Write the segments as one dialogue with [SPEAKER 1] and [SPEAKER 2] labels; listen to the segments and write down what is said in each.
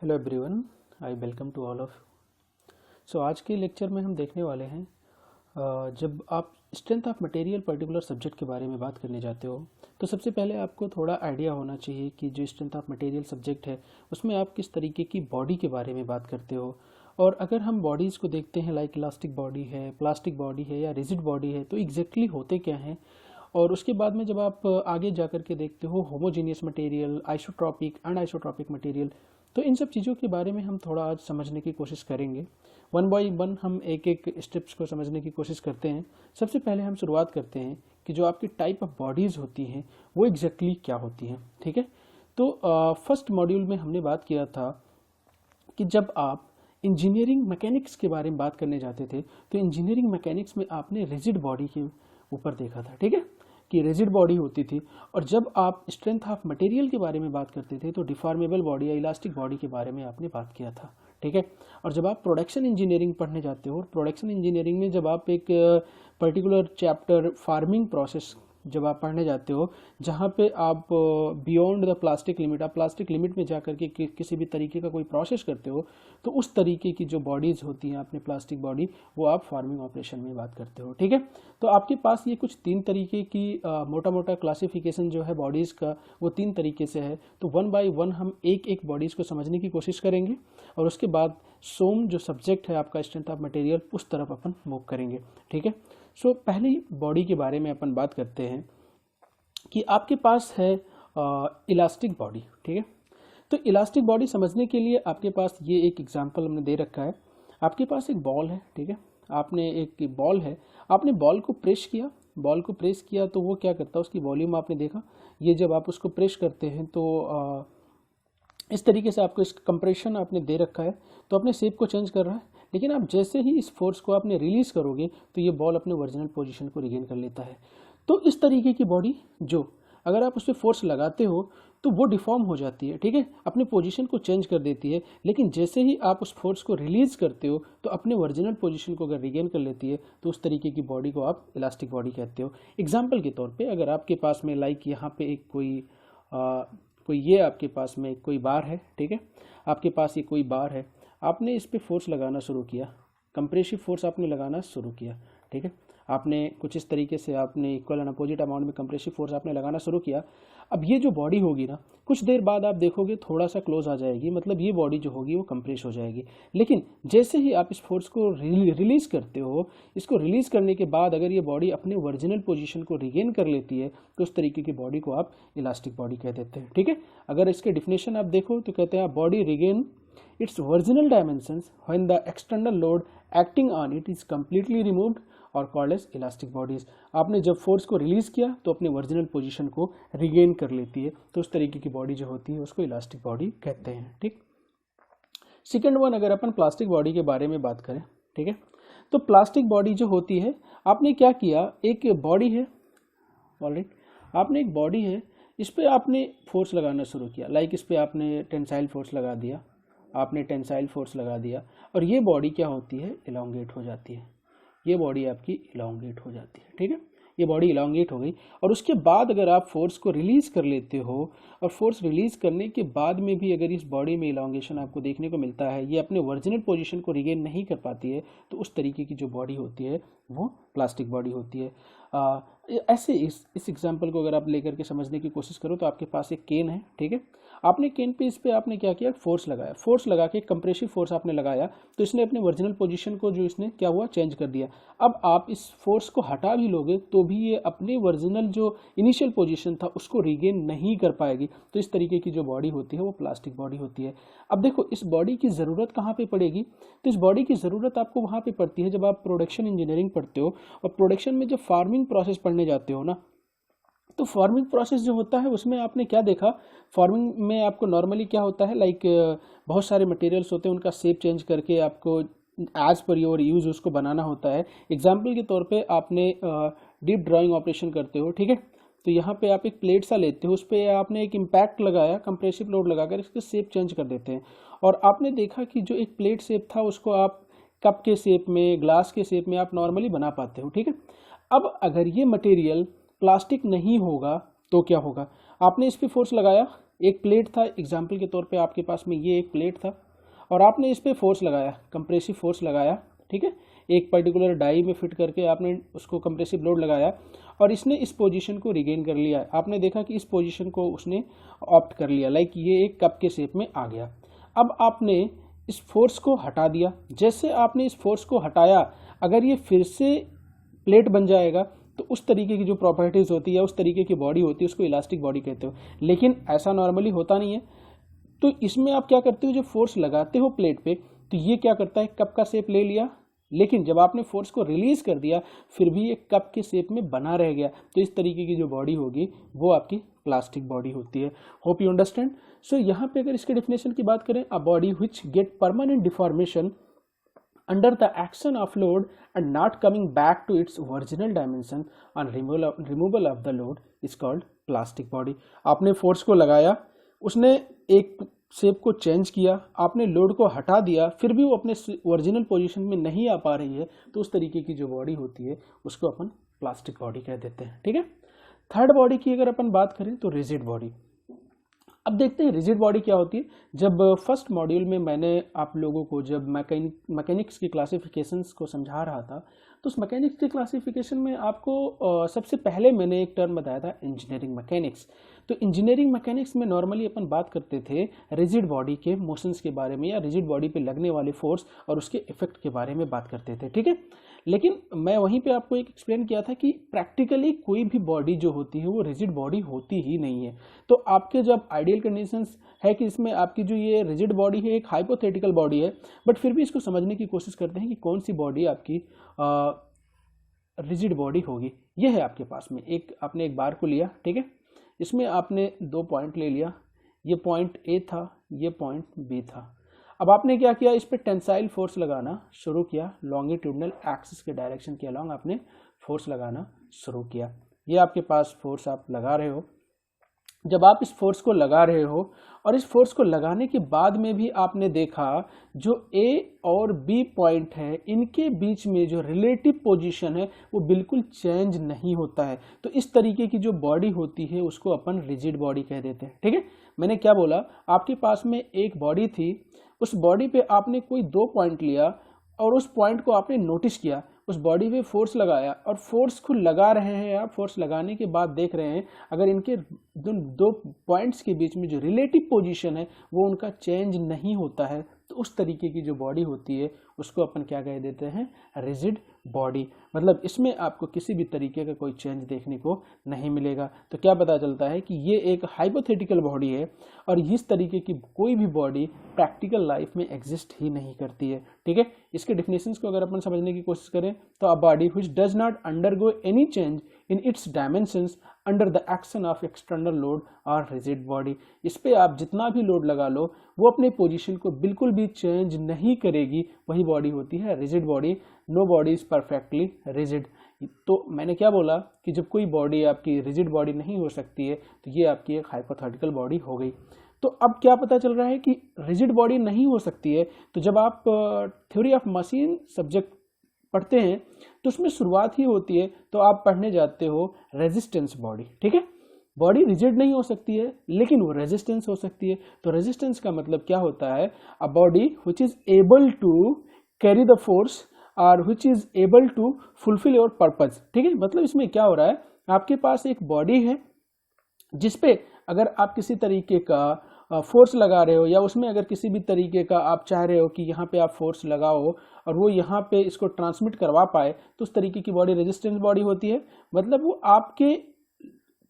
[SPEAKER 1] Hello everyone, I welcome to all of. So आज के lecture में हम देखने वाले हैं जब आप strength of material particular subject के बारे में बात करने जाते हो तो सबसे पहले आपको थोड़ा आइडिया होना चाहिए कि जो स्ट्रेंथ ऑफ मटेरियल सब्जेक्ट है उसमें आप किस तरीके की बॉडी के बारे में बात करते हो। और अगर हम बॉडीज़ को देखते हैं लाइक इलास्टिक बॉडी है, प्लास्टिक बॉडी है या रिजिड बॉडी है, तो एग्जैक्टली होते क्या हैं। और उसके बाद में जब आप आगे जा कर के देखते हो होमोजीनियस मटेरियल, आइसोट्रॉपिक, अनआइसोट्रॉपिक मटेरियल, तो इन सब चीज़ों के बारे में हम थोड़ा आज समझने की कोशिश करेंगे। वन बाय वन हम एक एक स्टेप्स को समझने की कोशिश करते हैं। सबसे पहले हम शुरुआत करते हैं कि जो आपकी टाइप ऑफ बॉडीज़ होती हैं वो एग्जैक्टली क्या होती हैं। ठीक है, तो फर्स्ट मॉड्यूल में हमने बात किया था कि जब आप इंजीनियरिंग मैकेनिक्स के बारे में बात करने जाते थे तो इंजीनियरिंग मैकेनिक्स में आपने रिजिड बॉडी के ऊपर देखा था। ठीक है, कि रिजिड बॉडी होती थी। और जब आप स्ट्रेंथ ऑफ मटेरियल के बारे में बात करते थे तो डिफॉर्मेबल बॉडी या इलास्टिक बॉडी के बारे में आपने बात किया था। ठीक है, और जब आप प्रोडक्शन इंजीनियरिंग पढ़ने जाते हो, प्रोडक्शन इंजीनियरिंग में जब आप एक पर्टिकुलर चैप्टर फार्मिंग प्रोसेस जब आप पढ़ने जाते हो जहाँ पे आप बियॉन्ड द प्लास्टिक लिमिट, आप प्लास्टिक लिमिट में जाकर के किसी भी तरीके का कोई प्रोसेस करते हो, तो उस तरीके की जो बॉडीज़ होती हैं अपने प्लास्टिक बॉडी, वो आप फार्मिंग ऑपरेशन में बात करते हो। ठीक है, तो आपके पास ये कुछ तीन तरीके की मोटा मोटा क्लासिफिकेशन जो है बॉडीज़ का, वो तीन तरीके से है। तो वन बाय वन हम एक एक बॉडीज़ को समझने की कोशिश करेंगे और उसके बाद सोम जो सब्जेक्ट है आपका स्ट्रेंथ ऑफ मटेरियल, उस तरफ अपन मूव करेंगे। ठीक है, सो पहली बॉडी के बारे में अपन बात करते हैं कि आपके पास है इलास्टिक बॉडी। ठीक है, तो इलास्टिक बॉडी समझने के लिए आपके पास ये एक एग्जांपल हमने दे रखा है। आपके पास एक बॉल है। ठीक है, आपने एक बॉल है, आपने बॉल को प्रेस किया, बॉल को प्रेस किया तो वो क्या करता है, उसकी वॉल्यूम आपने देखा। ये जब आप उसको प्रेस करते हैं तो इस तरीके से आपको इस कंप्रेशन आपने दे रखा है, तो अपने शेप को चेंज कर रहा है। लेकिन आप जैसे ही इस फोर्स को आपने रिलीज करोगे तो ये बॉल अपने ओरिजिनल पोजीशन को रिगेन कर लेता है। तो इस तरीके की बॉडी जो अगर आप उस पर फोर्स लगाते हो तो वो डिफॉर्म हो जाती है। ठीक है, अपने पोजीशन को चेंज कर देती है, लेकिन जैसे ही आप उस फोर्स को रिलीज करते हो तो अपने ओरिजिनल पोजीशन को अगर रिगेन कर लेती है, तो उस तरीके की बॉडी को आप इलास्टिक बॉडी कहते हो। एग्जाम्पल के तौर पर अगर आपके पास में लाइक यहाँ पे एक कोई ये आपके पास में कोई बार है। ठीक है, आपके पास ये कोई बार है, आपने इस पे फोर्स लगाना शुरू किया, कंप्रेसिव फोर्स आपने लगाना शुरू किया। ठीक है, आपने कुछ इस तरीके से आपने इक्वल एंड अपोजिट अमाउंट में कंप्रेसिव फोर्स आपने लगाना शुरू किया। अब ये जो बॉडी होगी ना, कुछ देर बाद आप देखोगे थोड़ा सा क्लोज आ जाएगी, मतलब ये बॉडी जो होगी वो कंप्रेस हो जाएगी। लेकिन जैसे ही आप इस फोर्स को रिलीज करते हो, इसको रिलीज करने के बाद अगर ये बॉडी अपने ओरिजिनल पोजीशन को रिगेन कर लेती है तो उस तरीके की बॉडी को आप इलास्टिक बॉडी कह देते हैं। ठीक है, अगर इसके डिफिनेशन आप देखो तो कहते हैं body regain its original dimensions when the external load acting on it is completely removed और कॉल्ड एज इलास्टिक बॉडीज। आपने जब फोर्स को रिलीज किया तो अपने ओरिजिनल पोजीशन को रिगेन कर लेती है, तो उस तरीके की बॉडी जो होती है उसको इलास्टिक बॉडी कहते हैं। ठीक, सेकेंड वन अगर अपन प्लास्टिक बॉडी के बारे में बात करें, ठीक है, तो प्लास्टिक बॉडी जो होती है, आपने क्या किया, एक बॉडी है, ऑलराइट, आपने एक बॉडी है, इस पर आपने फोर्स लगाना शुरू किया, लाइक इस पर आपने टेंसाइल फोर्स लगा दिया, आपने टेंसाइल फोर्स लगा दिया और ये बॉडी क्या होती है, इलोंगेट हो जाती है। ये बॉडी आपकी इलोंगेट हो जाती है। ठीक है, ये बॉडी इलोंगेट हो गई और उसके बाद अगर आप फोर्स को रिलीज कर लेते हो और फोर्स रिलीज करने के बाद में भी अगर इस बॉडी में इलोंगेशन आपको देखने को मिलता है, ये अपने ओरिजिनल पोजीशन को रिगेन नहीं कर पाती है, तो उस तरीके की जो बॉडी होती है वो प्लास्टिक बॉडी होती है। ऐसे इस एग्जांपल को अगर आप लेकर के समझने की कोशिश करो तो आपके पास एक केन है। ठीक है, आपने केन पे इस पे आपने क्या किया, फोर्स लगाया, फोर्स लगा के कंप्रेसिव फोर्स आपने लगाया तो इसने अपने ओरिजिनल पोजीशन को जो इसने क्या हुआ, चेंज कर दिया। अब आप इस फोर्स को हटा भी लोगे तो भी ये अपने ओरिजिनल जो इनिशियल पोजीशन था उसको रिगेन नहीं कर पाएगी, तो इस तरीके की जो बॉडी होती है वो प्लास्टिक बॉडी होती है। अब देखो इस बॉडी की ज़रूरत कहाँ पे पड़ेगी, तो इस बॉडी की ज़रूरत आपको वहाँ पे पड़ती है जब आप प्रोडक्शन इंजीनियरिंग पढ़ते हो और प्रोडक्शन में जब फार्मिंग प्रोसेस पढ़ने जाते हो ना, तो फार्मिंग प्रोसेस जो होता है उसमें आपने क्या देखा, फार्मिंग में आपको नॉर्मली क्या होता है, लाइक बहुत सारे मटेरियल्स होते हैं, उनका शेप चेंज करके आपको एज पर योर यूज़ उसको बनाना होता है। एग्जाम्पल के तौर पे आपने डीप ड्राइंग ऑपरेशन करते हो। ठीक है, तो यहाँ पे आप एक प्लेट सा लेते हो, उस पर आपने एक इम्पैक्ट लगाया, कंप्रेसिव लोड लगाकर इसके शेप चेंज कर देते हैं और आपने देखा कि जो एक प्लेट शेप था उसको आप कप के शेप में, ग्लास के शेप में आप नॉर्मली बना पाते हो। ठीक है, अब अगर ये मटेरियल प्लास्टिक नहीं होगा तो क्या होगा, आपने इस पर फोर्स लगाया, एक प्लेट था, एग्जाम्पल के तौर पे आपके पास में ये एक प्लेट था और आपने इस पर फोर्स लगाया, कंप्रेसिव फोर्स लगाया, ठीक है, एक पर्टिकुलर डाई में फिट करके आपने उसको कंप्रेसिव लोड लगाया और इसने इस पोजीशन को रिगेन कर लिया। आपने देखा कि इस पोजीशन को उसने ऑप्ट कर लिया, लाइक ये एक कप के शेप में आ गया। अब आपने इस फोर्स को हटा दिया। जैसे आपने इस फोर्स को हटाया, अगर ये फिर से प्लेट बन जाएगा तो उस तरीके की जो प्रॉपर्टीज होती है, उस तरीके की बॉडी होती है, उसको इलास्टिक बॉडी कहते हो। लेकिन ऐसा नॉर्मली होता नहीं है। तो इसमें आप क्या करते हो, जब फोर्स लगाते हो प्लेट पे तो ये क्या करता है, कप का शेप ले लिया, लेकिन जब आपने फोर्स को रिलीज कर दिया फिर भी ये कप के शेप में बना रह गया। तो इस तरीके की जो बॉडी होगी वो आपकी प्लास्टिक बॉडी होती है। Hope you understand. सो यहाँ पे अगर इसके डेफिनेशन की बात करें, a body which get permanent deformation under the action of load and not coming back to its original dimension on removal of the load is called plastic body। आपने force को लगाया, उसने एक शेप को change किया, आपने load को हटा दिया, फिर भी वो अपने ओरिजिनल पोजीशन में नहीं आ पा रही है, तो उस तरीके की जो बॉडी होती है उसको अपन प्लास्टिक बॉडी कह देते हैं। ठीक है। थर्ड बॉडी की अगर अपन बात करें तो रिजिड बॉडी। अब देखते हैं रिजिड बॉडी क्या होती है। जब फर्स्ट मॉड्यूल में मैंने आप लोगों को जब मैकेनिक्स की क्लासिफिकेशंस को समझा रहा था, तो उस मैकेनिक्स के क्लासिफिकेशन में आपको सबसे पहले मैंने एक टर्म बताया था इंजीनियरिंग मैकेनिक्स। तो इंजीनियरिंग मैकेनिक्स में नॉर्मली अपन बात करते थे रिजिड बॉडी के मोशंस के बारे में या रिजिड बॉडी पे लगने वाले फोर्स और उसके इफेक्ट के बारे में बात करते थे। ठीक है। लेकिन मैं वहीं पे आपको एक एक्सप्लेन किया था कि प्रैक्टिकली कोई भी बॉडी जो होती है वो रिजिड बॉडी होती ही नहीं है। तो आपके जब आइडियल कंडीशंस है कि इसमें आपकी जो ये रिजिड बॉडी है एक हाइपोथेटिकल बॉडी है, बट फिर भी इसको समझने की कोशिश करते हैं कि कौन सी बॉडी आपकी रिजिड बॉडी होगी। ये है आपके पास में एक, आपने एक बार को लिया, ठीक है, इसमें आपने दो पॉइंट ले लिया, ये पॉइंट ए था, ये पॉइंट बी था। अब आपने क्या किया, इस पर टेंसाइल फोर्स लगाना शुरू किया, लॉन्गिट्यूडनल एक्सिस के डायरेक्शन के अलॉन्ग आपने फोर्स लगाना शुरू किया। ये आपके पास फोर्स आप लगा रहे हो। जब आप इस फोर्स को लगा रहे हो और इस फोर्स को लगाने के बाद में भी आपने देखा जो ए और बी पॉइंट है इनके बीच में जो रिलेटिव पोजीशन है वो बिल्कुल चेंज नहीं होता है। तो इस तरीके की जो बॉडी होती है उसको अपन रिजिड बॉडी कह देते हैं। ठीक है। मैंने क्या बोला, आपके पास में एक बॉडी थी, उस बॉडी पे आपने कोई दो पॉइंट लिया और उस पॉइंट को आपने नोटिस किया, उस बॉडी पे फोर्स लगाया और फोर्स को लगा रहे हैं आप। फोर्स लगाने के बाद देख रहे हैं अगर इनके दो पॉइंट्स के बीच में जो रिलेटिव पोजीशन है वो उनका चेंज नहीं होता है, तो उस तरीके की जो बॉडी होती है उसको अपन क्या कह देते हैं, रिजिड बॉडी। मतलब इसमें आपको किसी भी तरीके का कोई चेंज देखने को नहीं मिलेगा। तो क्या पता चलता है कि ये एक हाइपोथेटिकल बॉडी है और इस तरीके की कोई भी बॉडी प्रैक्टिकल लाइफ में एग्जिस्ट ही नहीं करती है। ठीक है। इसके डेफिनेशंस को अगर अपन समझने की कोशिश करें तो अ body which does not undergo any change in its dimensions under the action of external load और रिजिड बॉडी। इस पे आप जितना भी लोड लगा लो वो अपने पोजीशन को बिल्कुल भी चेंज नहीं करेगी, वही बॉडी होती है rigid body. No body is perfectly rigid. तो मैंने क्या बोला कि जब कोई बॉडी आपकी रिजिड बॉडी नहीं हो सकती है तो ये आपकी एक हाइपोथेटिकल बॉडी हो गई। तो अब क्या पता चल रहा है कि रिजिड बॉडी नहीं हो सकती है, तो जब आप थ्योरी ऑफ मशीन सब्जेक्ट पढ़ते हैं तो उसमें शुरुआत ही होती है, तो आप पढ़ने जाते हो रेजिस्टेंस बॉडी। ठीक है। बॉडी रिजिड नहीं हो सकती है लेकिन वो रेजिस्टेंस हो सकती है। तो रेजिस्टेंस का मतलब क्या होता है, a body which is able to carry the force और which is able to fulfil your purpose. ठीक है। मतलब इसमें क्या हो रहा है, आपके पास एक बॉडी है जिसपे अगर आप किसी तरीके का फोर्स लगा रहे हो या उसमें अगर किसी भी तरीके का आप चाह रहे हो कि यहाँ पे आप फोर्स लगाओ और वो यहाँ पे इसको ट्रांसमिट करवा पाए, तो उस तरीके की बॉडी रेजिस्टेंस बॉडी होती है। मतलब वो आपके,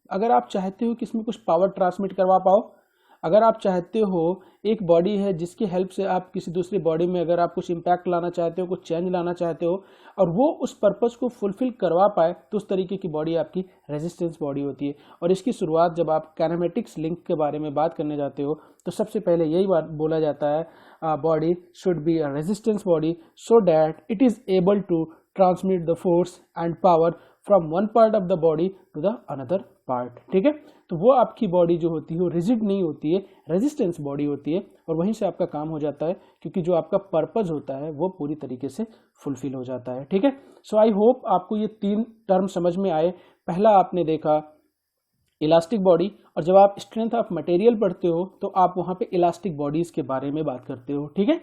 [SPEAKER 1] अगर आप चाहते हो कि इसमें कुछ पावर ट्रांसमिट करवा पाओ, अगर आप चाहते हो एक बॉडी है जिसकी हेल्प से आप किसी दूसरी बॉडी में अगर आप कुछ इम्पैक्ट लाना चाहते हो, कुछ चेंज लाना चाहते हो और वो उस पर्पस को फुलफिल करवा पाए, तो उस तरीके की बॉडी आपकी रेजिस्टेंस बॉडी होती है। और इसकी शुरुआत जब आप काइनेमेटिक्स लिंक के बारे में बात करने जाते हो तो सबसे पहले यही बात बोला जाता है, body should be a resistance body so that it is able to transmit the force and power from one part of the body to the another part. ठीक है। तो वो आपकी बॉडी जो होती है वो रिजिड नहीं होती है, रेजिस्टेंस बॉडी होती है और वहीं से आपका काम हो जाता है, क्योंकि जो आपका पर्पस होता है वो पूरी तरीके से फुलफिल हो जाता है। ठीक है। सो आई होप आपको ये तीन टर्म समझ में आए। पहला आपने देखा इलास्टिक बॉडी, और जब आप स्ट्रेंथ ऑफ मटेरियल पढ़ते हो तो आप वहाँ पे इलास्टिक बॉडीज के बारे में बात करते हो, ठीक है।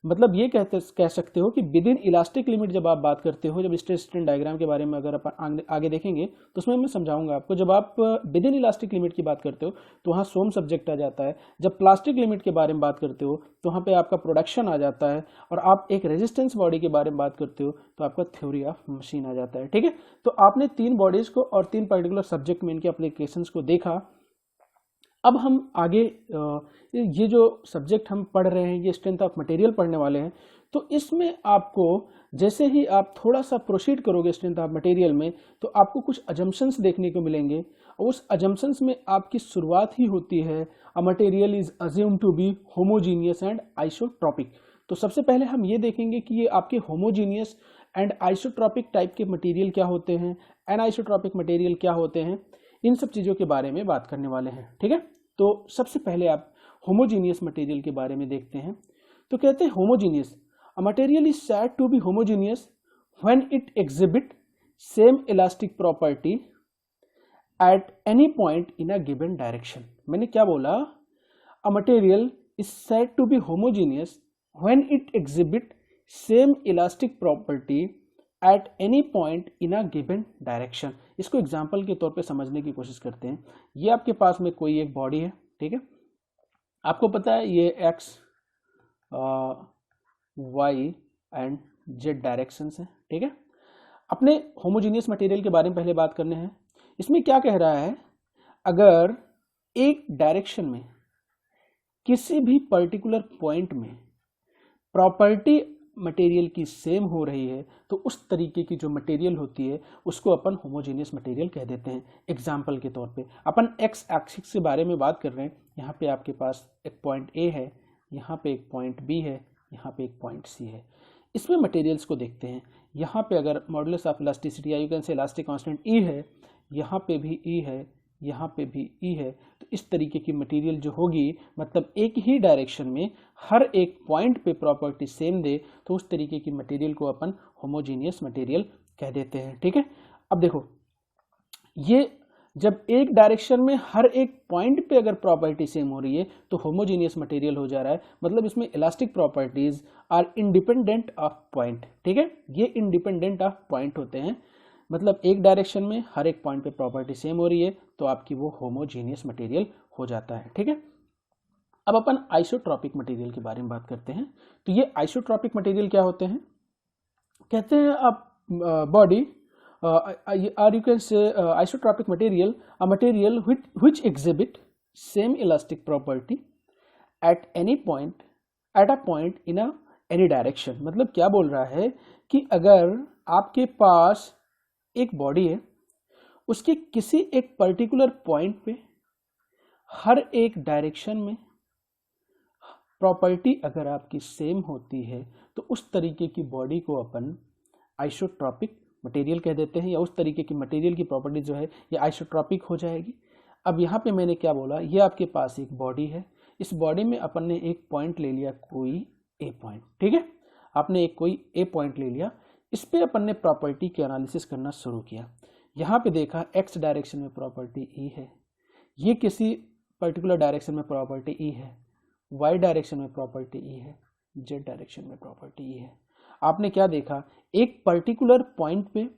[SPEAKER 1] मतलब ये कह सकते हो कि विद इन इलास्टिक लिमिट जब आप बात करते हो, जब स्ट्रेस स्ट्रेन डायग्राम के बारे में अगर आप आगे देखेंगे तो उसमें मैं समझाऊंगा आपको, जब आप विद इन इलास्टिक लिमिट की बात करते हो तो वहाँ सोम सब्जेक्ट आ जाता है, जब प्लास्टिक लिमिट के बारे में बात करते हो तो वहाँ पे आपका प्रोडक्शन आ जाता है, और आप एक रेजिस्टेंस बॉडी के बारे में बात करते हो तो आपका थ्योरी ऑफ मशीन आ जाता है, ठीक है। तो आपने 3 बॉडीज को और 3 पर्टिकुलर सब्जेक्ट में इनके एप्लीकेशंस को देखा। अब हम आगे ये जो सब्जेक्ट हम पढ़ रहे हैं, ये स्ट्रेंथ ऑफ मटेरियल पढ़ने वाले हैं, तो इसमें आपको जैसे ही आप थोड़ा सा प्रोसीड करोगे स्ट्रेंथ ऑफ मटेरियल में, तो आपको कुछ अजम्पशंस देखने को मिलेंगे, और उस अजम्पशंस में आपकी शुरुआत ही होती है a material is assumed to be homogeneous and isotropic. तो सबसे पहले हम ये देखेंगे कि ये आपके होमोजीनियस एंड आइसोट्रॉपिक टाइप के मटेरियल क्या होते हैं, एनाइसोट्रॉपिक मटेरियल क्या होते हैं, इन सब चीज़ों के बारे में बात करने वाले हैं, ठीक है। तो सबसे पहले आप होमोजीनियस मटेरियल के बारे में देखते हैं। तो कहते हैं homogeneous, a material is said to be homogeneous when it exhibit same elastic property at any point in a given direction. मैंने क्या बोला, a material is said to be homogeneous when it exhibit same elastic property at any point in a given direction. इसको example के तौर पे समझने की कोशिश करते हैं। ये आपके पास में कोई एक बॉडी है, ठीक है, आपको पता है ये X Y and Z directions हैं, ठीक है। अपने होमोजीनियस मटेरियल के बारे में पहले बात करने हैं। इसमें क्या कह रहा है, अगर एक डायरेक्शन में किसी भी पर्टिकुलर पॉइंट में प्रॉपर्टी मटेरियल की सेम हो रही है तो उस तरीके की जो मटेरियल होती है उसको अपन होमोजीनियस मटेरियल कह देते हैं। एग्जाम्पल के तौर पे अपन एक्स एक्सिस के बारे में बात कर रहे हैं। यहाँ पे आपके पास एक पॉइंट ए है, यहाँ पे एक पॉइंट बी है, यहाँ पे एक पॉइंट सी है। इसमें मटेरियल्स को देखते हैं। यहाँ पे अगर मॉडुलस ऑफ इलास्टिसिटी या you can say elastic constant E है, यहाँ पे भी ई है, यहाँ पे भी ई है, तो इस तरीके की मटेरियल जो होगी, मतलब एक ही डायरेक्शन में हर एक पॉइंट पे प्रॉपर्टी सेम दे, तो उस तरीके की मटेरियल को अपन होमोजीनियस मटेरियल कह देते हैं, ठीक है। अब देखो, ये जब एक डायरेक्शन में हर एक पॉइंट पे अगर प्रॉपर्टी सेम हो रही है तो होमोजीनियस मटेरियल हो जा रहा है, मतलब इसमें elastic properties are independent of point, ठीक है। ये इंडिपेंडेंट ऑफ पॉइंट होते हैं, मतलब एक डायरेक्शन में हर एक पॉइंट पे प्रॉपर्टी सेम हो रही है तो आपकी वो होमोजीनियस मटेरियल हो जाता है, ठीक है। अब अपन आइसोट्रॉपिक मटेरियल के बारे में बात करते हैं। तो ये आइसोट्रॉपिक मटेरियल क्या होते हैं, कहते हैं आप body or you can say isotropic material, a material which exhibit same elastic property at any point at a point in a any direction। मतलब क्या बोल रहा है कि अगर आपके पास एक बॉडी है, उसके किसी एक पर्टिकुलर पॉइंट पे हर एक डायरेक्शन में प्रॉपर्टी अगर आपकी सेम होती है तो उस तरीके की बॉडी को अपन आइसोट्रॉपिक मटेरियल कह देते हैं, या उस तरीके की मटेरियल की प्रॉपर्टी जो है ये आइसोट्रॉपिक हो जाएगी। अब यहाँ पे मैंने क्या बोला, ये आपके पास एक बॉडी है, इस बॉडी में अपन ने एक पॉइंट ले लिया, कोई ए पॉइंट, ठीक है। आपने एक कोई ए पॉइंट ले लिया, इस पे अपन ने प्रॉपर्टी के एनालिसिस करना शुरू किया। यहाँ पे देखा एक्स डायरेक्शन में प्रॉपर्टी ई है, ये किसी पर्टिकुलर डायरेक्शन में प्रॉपर्टी ई है, वाई डायरेक्शन में प्रॉपर्टी ई है, जेड डायरेक्शन में प्रॉपर्टी ई है। आपने क्या देखा, एक पर्टिकुलर पॉइंट पे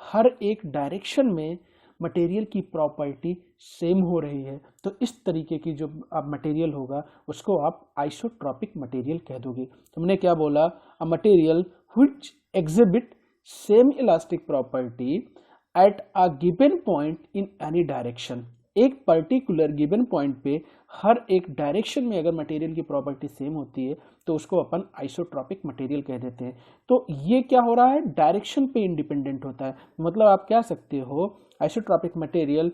[SPEAKER 1] हर एक डायरेक्शन में मटेरियल की प्रॉपर्टी सेम हो रही है, तो इस तरीके की जो आप मटेरियल होगा उसको आप आइसोट्रॉपिक मटेरियल कह दोगे। तुमने क्या बोला, a material which exhibit same elastic property at a given point in any direction. एक पर्टिकुलर गिवन पॉइंट पे हर एक डायरेक्शन में अगर मटेरियल की प्रॉपर्टी सेम होती है तो उसको अपन आइसोट्रॉपिक मटेरियल कह देते हैं। तो ये क्या हो रहा है, डायरेक्शन पे इंडिपेंडेंट होता है। मतलब आप कह सकते हो isotropic material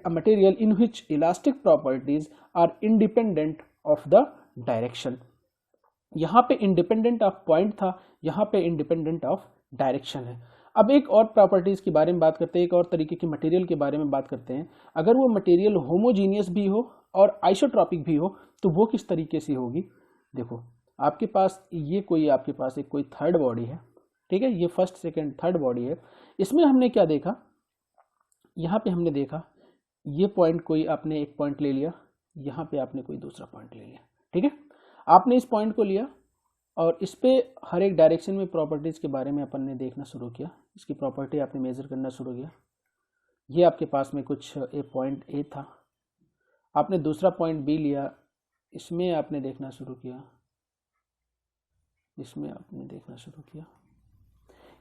[SPEAKER 1] material in which elastic properties are independent of the direction. यहाँ पे इंडिपेंडेंट ऑफ पॉइंट था, यहाँ पे इंडिपेंडेंट ऑफ डायरेक्शन है। अब एक और प्रॉपर्टीज के बारे में बात करते हैं, एक और तरीके की मटेरियल के बारे में बात करते हैं। अगर वो मटेरियल होमोजीनियस भी हो और आइसोट्रॉपिक भी हो तो वो किस तरीके से होगी। देखो, आपके पास ये कोई आपके पास एक कोई थर्ड बॉडी है, ठीक है, ये फर्स्ट सेकंड थर्ड बॉडी है। इसमें हमने क्या देखा, यहाँ पे हमने देखा ये पॉइंट कोई आपने एक पॉइंट ले लिया, यहाँ पे आपने कोई दूसरा पॉइंट ले लिया, ठीक है। आपने इस पॉइंट को लिया और इस पे हर एक डायरेक्शन में प्रॉपर्टीज़ के बारे में अपन ने देखना शुरू किया, इसकी प्रॉपर्टी आपने मेज़र करना शुरू किया। ये आपके पास में कुछ पॉइंट ए था, आपने दूसरा पॉइंट बी लिया, इसमें आपने देखना शुरू किया, इसमें आपने देखना शुरू किया।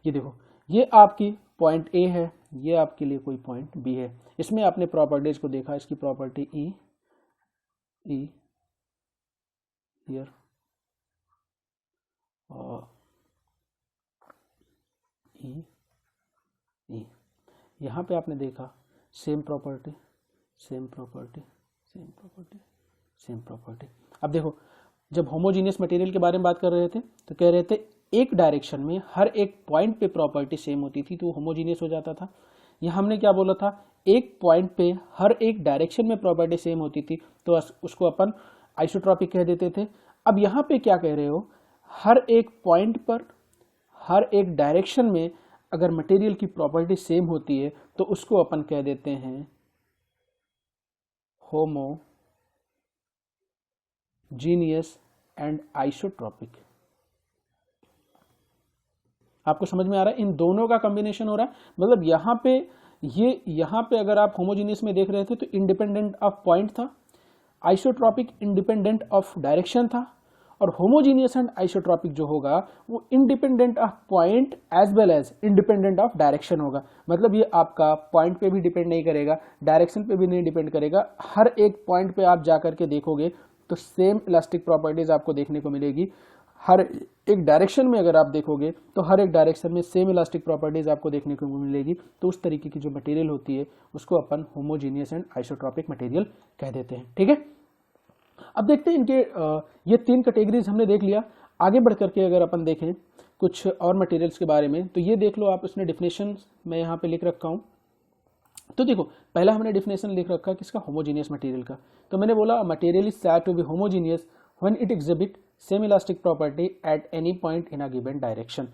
[SPEAKER 1] ये देखो, ये आपकी पॉइंट ए है, ये आपके लिए कोई पॉइंट बी है। इसमें आपने प्रॉपर्टीज को देखा, इसकी प्रॉपर्टी ई हियर और ई यहाँ पे आपने देखा same property same property same property same property. अब देखो, जब होमोजीनियस मटेरियल के बारे में बात कर रहे थे तो कह रहे थे एक डायरेक्शन में हर एक पॉइंट पे प्रॉपर्टी सेम होती थी तो होमोजीनियस हो जाता था। यहाँ हमने क्या बोला था, एक पॉइंट पे हर एक डायरेक्शन में प्रॉपर्टी सेम होती थी तो उसको अपन आइसोट्रॉपिक कह देते थे। अब यहाँ पे क्या कह रहे हो, हर एक पॉइंट पर हर एक डायरेक्शन में अगर मटेरियल की प्रॉपर्टी सेम होती है तो उसको अपन कह देते हैं होमोजीनियस एंड आइसोट्रॉपिक। आपको समझ में आ रहा है, इन दोनों का कॉम्बिनेशन हो रहा है। मतलब यहाँ पे अगर आप होमोजीनियस में देख रहे थे तो इंडिपेंडेंट ऑफ पॉइंट था, आइसोट्रॉपिक इंडिपेंडेंट ऑफ डायरेक्शन था, और होमोजीनियस एंड आइसोट्रॉपिक जो होगा वो independent of point as well as independent of direction होगा। मतलब ये आपका पॉइंट पे भी डिपेंड नहीं करेगा, डायरेक्शन पे भी नहीं डिपेंड करेगा। हर एक पॉइंट पे आप जा करके देखोगे तो सेम इलास्टिक प्रॉपर्टीज आपको देखने को मिलेगी। हर एक डायरेक्शन में अगर आप देखोगे तो हर एक डायरेक्शन में सेम इलास्टिक प्रॉपर्टीज आपको देखने को मिलेगी। तो उस तरीके की जो मटेरियल होती है उसको अपन होमोजीनियस एंड आइसोट्रॉपिक मटेरियल कह देते हैं, ठीक है। अब देखते हैं इनके ये तीन कैटेगरीज हमने देख लिया। आगे बढ़ करके अगर अपन देखें कुछ और मटेरियल्स के बारे में तो ये देख लो आप, इसमें डिफिनेशन मैं यहाँ पे लिख रखा हूँ। तो देखो, पहला हमने डिफिनेशन लिख रखा किसका, होमोजीनियस मटेरियल का। तो मैंने बोला material is said to be homogeneous when it exhibit same elastic property at any point in a given direction.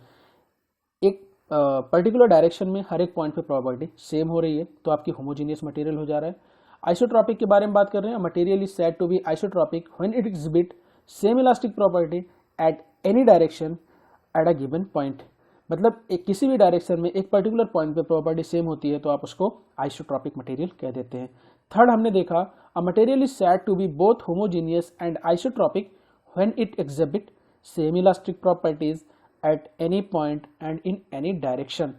[SPEAKER 1] एक पर्टिकुलर डायरेक्शन में हर एक पॉइंट पे प्रॉपर्टी सेम हो रही है तो आपकी होमोजीनियस मटेरियल हो जा रहा है। आइसोट्रॉपिक के बारे में बात कर रहे हैं, material is said to be isotropic when it exhibit same elastic property at any direction at a given point. मतलब एक किसी भी डायरेक्शन में एक पर्टिकुलर पॉइंट पे प्रॉपर्टी सेम होती है तो आप उसको आइसोट्रॉपिक मटेरियल कह देते हैं। थर्ड हमने देखा a material is said to be both homogeneous and isotropic when it exhibit same elastic properties at any point and in any direction.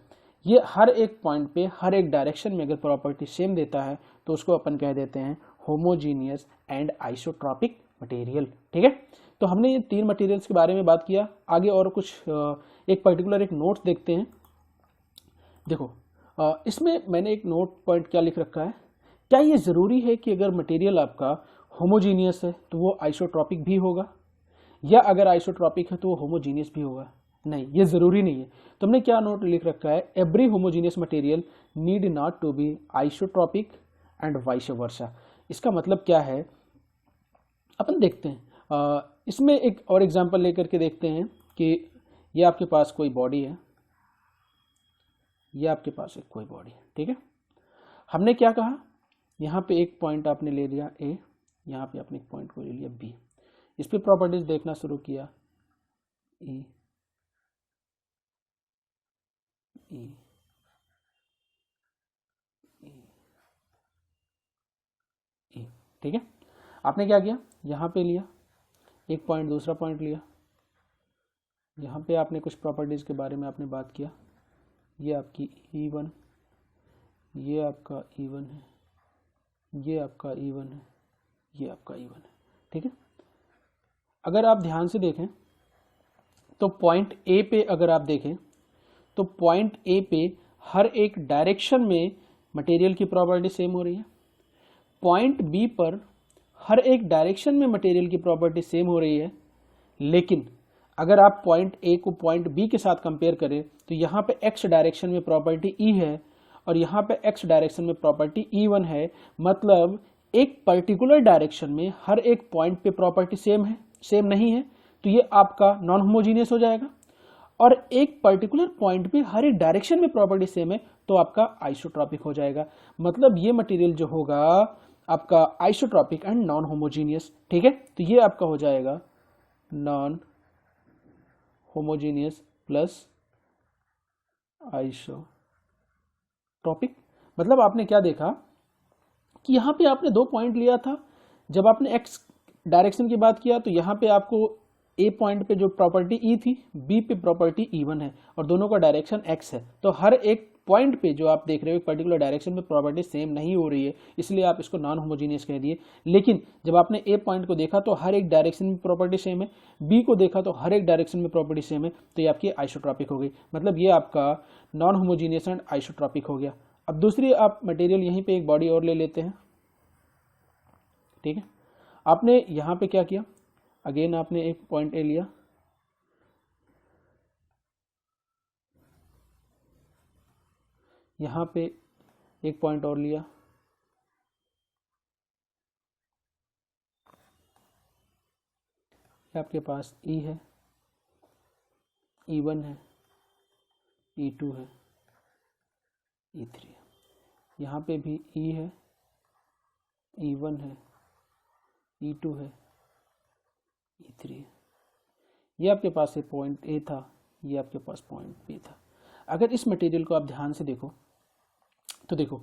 [SPEAKER 1] ये हर एक पॉइंट पे हर एक डायरेक्शन में अगर प्रॉपर्टी सेम देता है तो उसको अपन कह देते हैं होमोजीनियस एंड आइसोट्रॉपिक मटेरियल, ठीक है। तो हमने ये तीन मटेरियल्स के बारे में बात किया। आगे और कुछ एक पर्टिकुलर एक नोट देखते हैं। देखो, इसमें मैंने एक नोट पॉइंट क्या लिख रखा है, क्या ये ज़रूरी है कि अगर मटेरियल आपका होमोजीनियस है तो वो आइसोट्रॉपिक भी होगा, या अगर आइसोट्रॉपिक है तो वो होमोजीनियस भी होगा? नहीं, ये ज़रूरी नहीं है। तो हमने क्या नोट लिख रखा है, every homogeneous material need not to be isotropic and vice versa. इसका मतलब क्या है अपन देखते हैं। इसमें एक और एग्जांपल लेकर के देखते हैं कि ये आपके पास कोई बॉडी है, ये आपके पास एक कोई बॉडी है, ठीक है। हमने क्या कहा, यहाँ पे एक पॉइंट आपने ले लिया ए, यहाँ पे आपने एक पॉइंट को ले लिया बी, इस पे प्रॉपर्टीज देखना शुरू किया ई ई ई, ठीक है। आपने क्या किया, यहाँ पे लिया एक पॉइंट, दूसरा पॉइंट लिया, यहाँ पे आपने कुछ प्रॉपर्टीज के बारे में आपने बात किया। ये आपकी E1, ये आपका E1 है, ये आपका E1 है, ये आपका E1 है, ठीक है। अगर आप ध्यान से देखें तो पॉइंट ए पे अगर आप देखें तो पॉइंट ए पे हर एक डायरेक्शन में मटेरियल की प्रॉपर्टी सेम हो रही है। पॉइंट बी पर हर एक डायरेक्शन में मटेरियल की प्रॉपर्टी सेम हो रही है, लेकिन अगर आप पॉइंट ए को पॉइंट बी के साथ कंपेयर करें तो यहाँ पे एक्स डायरेक्शन में प्रॉपर्टी ई है और यहाँ पे एक्स डायरेक्शन में प्रॉपर्टी E1 है। मतलब एक पर्टिकुलर डायरेक्शन में हर एक पॉइंट पे प्रॉपर्टी सेम नहीं है, तो ये आपका नॉन होमोजीनियस हो जाएगा। और एक पर्टिकुलर पॉइंट पे हर एक डायरेक्शन में प्रॉपर्टी सेम है तो आपका आइसोट्रॉपिक हो जाएगा। मतलब ये मटेरियल जो होगा आपका आइसोट्रॉपिक एंड नॉन होमोजीनियस, ठीक है। तो ये आपका हो जाएगा नॉन होमोजीनियस प्लस आइसोट्रॉपिक। मतलब आपने क्या देखा कि यहाँ पे आपने दो पॉइंट लिया था, जब आपने एक्स डायरेक्शन की बात किया तो यहाँ पे आपको ए पॉइंट पे जो प्रॉपर्टी ई थी, बी पे प्रॉपर्टी ई1 है और दोनों का डायरेक्शन एक्स है। तो हर एक पॉइंट पे जो आप देख रहे हो एक पर्टिकुलर डायरेक्शन में प्रॉपर्टी सेम नहीं हो रही है, इसलिए आप इसको नॉन होमोजीनियस कह दिए। लेकिन जब आपने ए पॉइंट को देखा तो हर एक डायरेक्शन में प्रॉपर्टी सेम है, बी को देखा तो हर एक डायरेक्शन में प्रॉपर्टी सेम है, तो ये आपकी आइसोट्रॉपिक हो गई। मतलब ये आपका नॉन होमोजीनियस एंड आइसोट्रॉपिक हो गया। अब दूसरी आप मटेरियल यहीं पे एक बॉडी और ले लेते हैं, ठीक है। आपने यहाँ पे क्या किया, अगेन आपने एक पॉइंट ए लिया, यहाँ पे एक पॉइंट और लिया, आपके पास ई है, E1 है, E2 है, E3 है। यहाँ पे भी E है, E1 है, E2 है, E3 है। ये आपके पास एक पॉइंट ए था, ये आपके पास पॉइंट बी था। अगर इस मटेरियल को आप ध्यान से देखो तो देखो,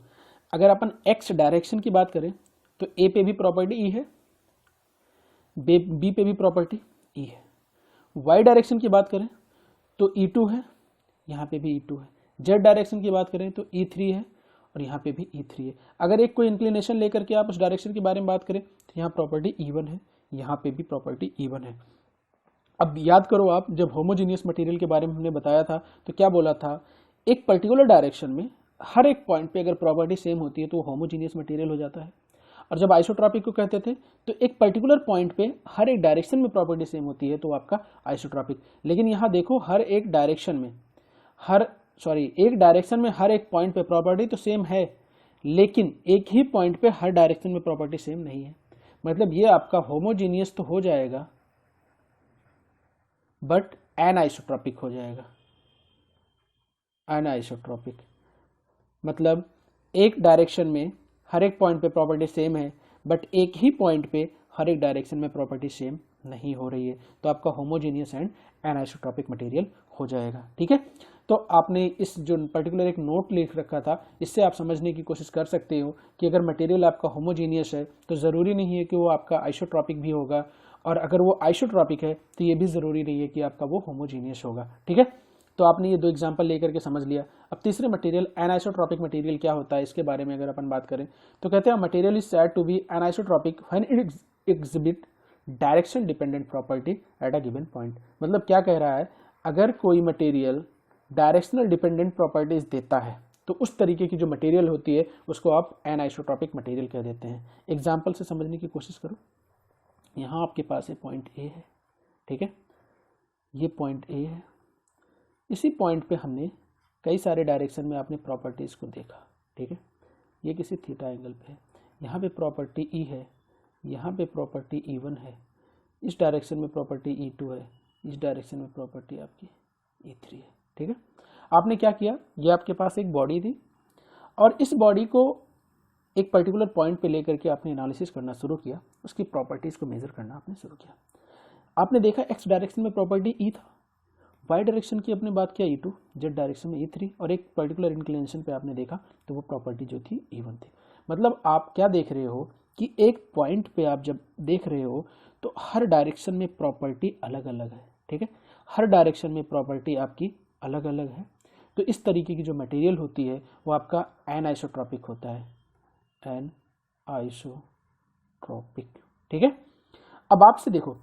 [SPEAKER 1] अगर अपन एक्स डायरेक्शन की बात करें तो ए पे भी प्रॉपर्टी ई है, बी पे भी प्रॉपर्टी ई है। वाई डायरेक्शन की बात करें तो E2 है, यहाँ पे भी E2 है। जेड डायरेक्शन की बात करें तो E3 है और यहाँ पे भी E3 है। अगर एक कोई इंक्लिनेशन लेकर के आप उस डायरेक्शन के बारे में बात करें तो यहाँ प्रॉपर्टी E1 है, यहाँ पे भी प्रॉपर्टी E1 है। अब याद करो, आप जब होमोजीनियस मटेरियल के बारे में हमने बताया था तो क्या बोला था, एक पर्टिकुलर डायरेक्शन में हर एक पॉइंट पे अगर प्रॉपर्टी सेम होती है तो होमोजीनियस मटेरियल हो जाता है। और जब आइसोट्रॉपिक को कहते थे तो एक पर्टिकुलर पॉइंट पे हर एक डायरेक्शन में प्रॉपर्टी सेम होती है तो आपका आइसोट्रॉपिक। लेकिन यहाँ देखो, हर एक डायरेक्शन में एक डायरेक्शन में हर एक पॉइंट पे प्रॉपर्टी तो सेम है, लेकिन एक ही पॉइंट पे हर डायरेक्शन में प्रॉपर्टी सेम नहीं है। मतलब ये आपका होमोजीनियस तो हो जाएगा बट एनाइसोट्रॉपिक हो जाएगा। एनाइसोट्रॉपिक मतलब एक डायरेक्शन में हर एक पॉइंट पे प्रॉपर्टी सेम है बट एक ही पॉइंट पे हर एक डायरेक्शन में प्रॉपर्टी सेम नहीं हो रही है, तो आपका होमोजीनियस एंड एनाइसोट्रॉपिक मटेरियल हो जाएगा। ठीक है, तो आपने इस जो पर्टिकुलर एक नोट लिख रखा था, इससे आप समझने की कोशिश कर सकते हो कि अगर मटेरियल आपका होमोजीनियस है तो ज़रूरी नहीं है कि वो आपका आइसोट्रॉपिक भी होगा, और अगर वो आइसोट्रॉपिक है तो ये भी ज़रूरी नहीं है कि आपका वो होमोजीनियस होगा। ठीक है, तो आपने ये दो एग्जांपल लेकर के समझ लिया। अब तीसरे मटेरियल एनाइसोट्रॉपिक मटेरियल क्या होता है, इसके बारे में अगर अपन बात करें तो कहते हैं material is said to be anisotropic when it exhibit direction dependent property at a given point. मतलब क्या कह रहा है, अगर कोई मटेरियल डायरेक्शनल डिपेंडेंट प्रॉपर्टीज देता है तो उस तरीके की जो मटेरियल होती है उसको आप एनाइसोट्रॉपिक मटेरियल कह देते हैं। एग्जाम्पल से समझने की कोशिश करो। यहाँ आपके पास ये पॉइंट ए है, ठीक है, ये पॉइंट ए है। इसी पॉइंट पे हमने कई सारे डायरेक्शन में आपने प्रॉपर्टीज़ को देखा, ठीक है। ये किसी थीटा एंगल पे है, यहाँ पे प्रॉपर्टी ई है, यहाँ पे प्रॉपर्टी E1 है, इस डायरेक्शन में प्रॉपर्टी E2 है, इस डायरेक्शन में प्रॉपर्टी आपकी E3 है। ठीक है, आपने क्या किया, ये आपके पास एक बॉडी थी और इस बॉडी को एक पर्टिकुलर पॉइंट पे लेकर के आपने एनालिसिस करना शुरू किया, उसकी प्रॉपर्टीज़ को मेजर करना आपने शुरू किया। आपने देखा एक्स डायरेक्शन में प्रॉपर्टी ई था, वाई डायरेक्शन की अपने बात किया E2, जेड डायरेक्शन में E3, और एक पर्टिकुलर इंक्लिनेशन पे आपने देखा तो वो प्रॉपर्टी जो थी E1 थी। मतलब आप क्या देख रहे हो कि एक पॉइंट पे आप जब देख रहे हो तो हर डायरेक्शन में प्रॉपर्टी अलग अलग है। ठीक है, हर डायरेक्शन में प्रॉपर्टी आपकी अलग अलग है। तो इस तरीके की जो मटेरियल होती है वो आपका एनाइसोट्रॉपिक होता है, एनाइसोट्रॉपिक। ठीक है, अब आपसे देखो,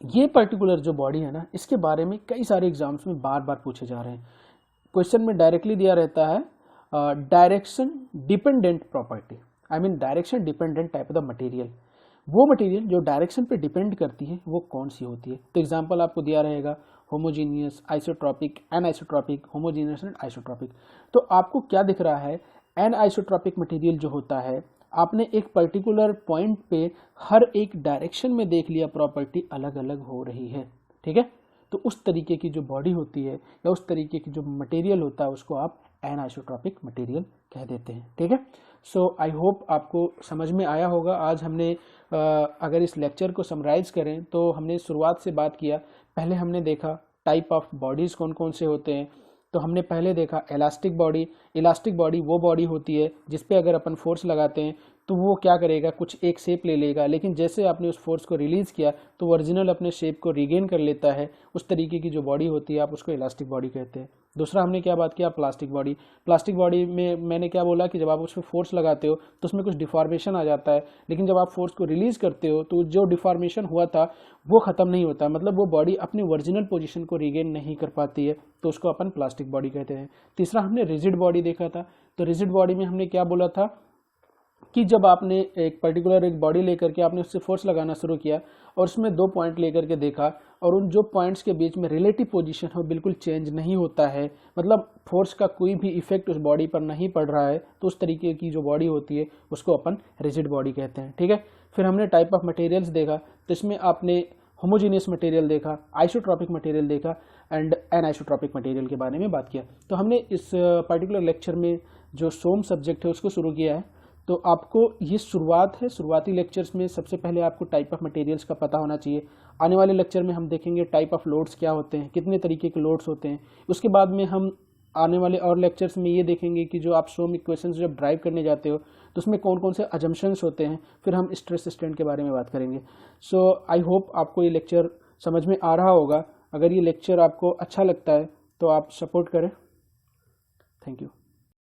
[SPEAKER 1] ये पर्टिकुलर जो बॉडी है ना, इसके बारे में कई सारे एग्जाम्स में बार बार पूछे जा रहे हैं। क्वेश्चन में डायरेक्टली दिया रहता है direction dependent property, I mean direction dependent type of the material. वो मटेरियल जो डायरेक्शन पे डिपेंड करती है वो कौन सी होती है। तो एग्जांपल आपको दिया रहेगा homogeneous, isotropic, anisotropic, homogeneous and isotropic. तो आपको क्या दिख रहा है, एनाइसोट्रॉपिक मटेरियल जो होता है, आपने एक पर्टिकुलर पॉइंट पे हर एक डायरेक्शन में देख लिया प्रॉपर्टी अलग अलग हो रही है। ठीक है, तो उस तरीके की जो बॉडी होती है या उस तरीके की जो मटेरियल होता है उसको आप एनआइसोट्रॉपिक मटेरियल कह देते हैं। ठीक है, सो आई होप आपको समझ में आया होगा। आज हमने अगर इस लेक्चर को समराइज करें तो हमने शुरुआत से बात किया, पहले हमने देखा टाइप ऑफ बॉडीज़ कौन कौन से होते हैं। तो हमने पहले देखा इलास्टिक बॉडी। इलास्टिक बॉडी वो बॉडी होती है जिस पे अगर अपन फोर्स लगाते हैं तो वो क्या करेगा, कुछ एक शेप ले लेगा, लेकिन जैसे आपने उस फोर्स को रिलीज़ किया तो ओरिजिनल अपने शेप को रिगेन कर लेता है। उस तरीके की जो बॉडी होती है आप उसको इलास्टिक बॉडी कहते हैं। दूसरा हमने क्या बात किया, प्लास्टिक बॉडी। प्लास्टिक बॉडी में मैंने क्या बोला कि जब आप उस पर फोर्स लगाते हो तो उसमें कुछ डिफॉर्मेशन आ जाता है, लेकिन जब आप फोर्स को रिलीज़ करते हो तो जो डिफॉर्मेशन हुआ था वो ख़त्म नहीं होता, मतलब वो बॉडी अपनी ओरिजिनल पोजीशन को रिगेन नहीं कर पाती है, तो उसको अपन प्लास्टिक बॉडी कहते हैं। तीसरा हमने रिजिड बॉडी देखा था। तो रिजिड बॉडी में हमने क्या बोला था कि जब आपने एक पर्टिकुलर एक बॉडी लेकर के आपने उससे फोर्स लगाना शुरू किया और उसमें 2 पॉइंट लेकर के देखा और उन जो पॉइंट्स के बीच में रिलेटिव पोजीशन हो बिल्कुल चेंज नहीं होता है, मतलब फोर्स का कोई भी इफेक्ट उस बॉडी पर नहीं पड़ रहा है, तो उस तरीके की जो बॉडी होती है उसको अपन रिजिड बॉडी कहते हैं। ठीक है, फिर हमने टाइप ऑफ मटेरियल्स देखा। तो इसमें आपने होमोजीनियस मटेरियल देखा, आइसोट्रॉपिक मटेरियल देखा एंड एनआइसोट्रॉपिक मटेरियल के बारे में बात किया। तो हमने इस पर्टिकुलर लेक्चर में जो सोम सब्जेक्ट है उसको शुरू किया है। तो आपको ये शुरुआत है, शुरुआती लेक्चर्स में सबसे पहले आपको टाइप ऑफ मटेरियल्स का पता होना चाहिए। आने वाले लेक्चर में हम देखेंगे टाइप ऑफ लोड्स क्या होते हैं, कितने तरीके के लोड्स होते हैं। उसके बाद में हम आने वाले और लेक्चर्स में ये देखेंगे कि जो आप सोम इक्वेशंस जब ड्राइव करने जाते हो तो उसमें कौन कौन से अजम्पशंस होते हैं। फिर हम स्ट्रेस स्ट्रेन के बारे में बात करेंगे। सो आई होप आपको ये लेक्चर समझ में आ रहा होगा। अगर ये लेक्चर आपको अच्छा लगता है तो आप सपोर्ट करें। Thank you.